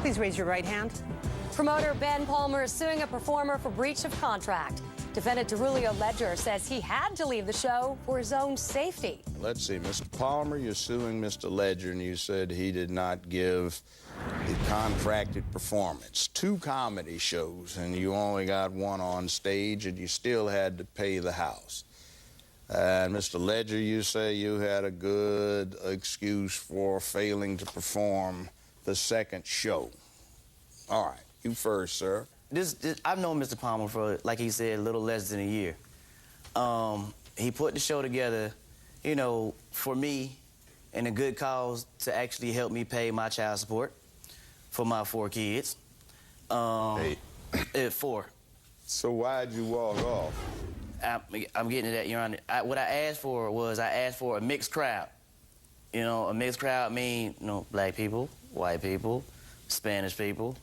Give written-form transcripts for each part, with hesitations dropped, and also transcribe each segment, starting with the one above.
Please raise your right hand. Promoter Ben Palmer is suing a performer for breach of contract. Defendant Daruleo says he had to leave the show for his own safety. Let's see, Mr. Palmer, you're suing Mr. Ledger, and you said he did not give the contracted performance. 2 comedy shows, and you only got 1 on stage, and you still had to pay the house. And Mr. Ledger, you say you had a good excuse for failing to perform the 2nd show. All right, you first, sir. I've known Mr. Palmer for, like he said, a little less than a year. He put the show together, you know, for me and a good cause to actually help me pay my child support for my 4 kids. 4. So why'd you walk off? I'm getting to that, Your Honor. What I asked for was a mixed crowd. You know, a mixed crowd means, you know, black people, white people, Spanish people.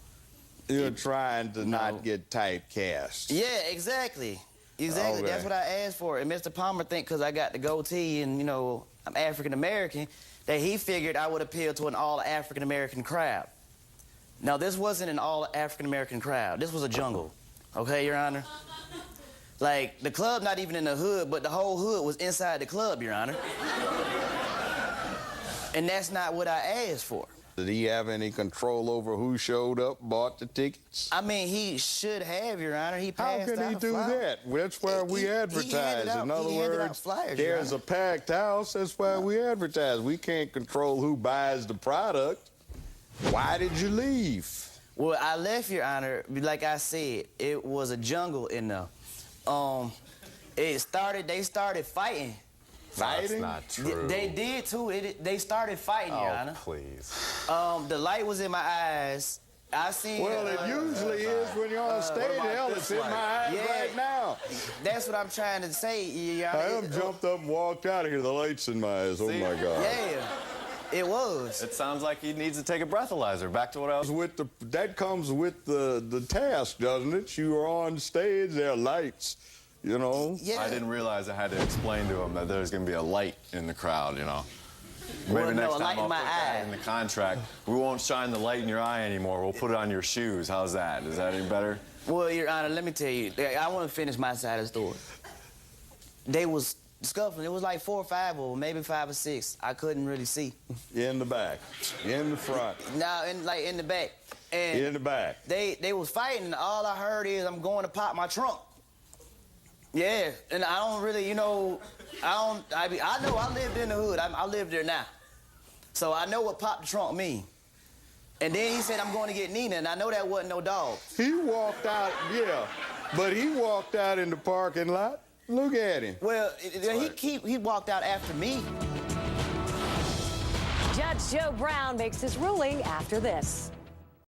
You're trying to not get typecast. Yeah, exactly. Exactly. Okay. That's what I asked for. And Mr. Palmer think because I got the goatee and, you know, I'm African-American, that he figured I would appeal to an all-African-American crowd. Now, this wasn't an all-African-American crowd. This was a jungle. Okay, Your Honor? Like, the club not even in the hood, but the whole hood was inside the club, Your Honor. And that's not what I asked for. Did he have any control over who showed up, bought the tickets? I mean, he should have, Your Honor. He passed out How can he do that? That's why we advertise. In other words, there's a packed house. That's why we advertise. We can't control who buys the product. Why did you leave? Well, I left, Your Honor. Like I said, it was a jungle in there. They started fighting. Fighting? That's not true. They did, too. They started fighting, Your Honor. Please. The light was in my eyes. I seen... Well, it usually is when you're on stage. Hell, it's in my eyes right now. That's what I'm trying to say, Your Honor. I jumped up and walked out of here. The light's in my eyes. Oh, my God. Yeah, it was. It sounds like he needs to take a breathalyzer. Back to what I was... That comes with the task, doesn't it? You are on stage, there are lights. You know? Yeah. I didn't realize I had to explain to him that there's going to be a light in the crowd, you know. Maybe next time I'll put that in the contract. We won't shine the light in your eye anymore. We'll put it on your shoes. How's that? Is that any better? Well, Your Honor, let me tell you. I want to finish my side of the story. They was scuffling. It was like 4 or 5 of them, maybe 5 or 6. I couldn't really see. In the back. In the front. Now, in the back. And in the back. They was fighting, and all I heard is, I'm going to pop my trunk. Yeah, and I don't really, you know, I know I lived in the hood. I live there now. So I know what pop the trunk mean. And then he said, I'm going to get Nina, and I know that wasn't no dog. He walked out, yeah, but he walked out in the parking lot. Look at him. Well, he walked out after me. Judge Joe Brown makes his ruling after this.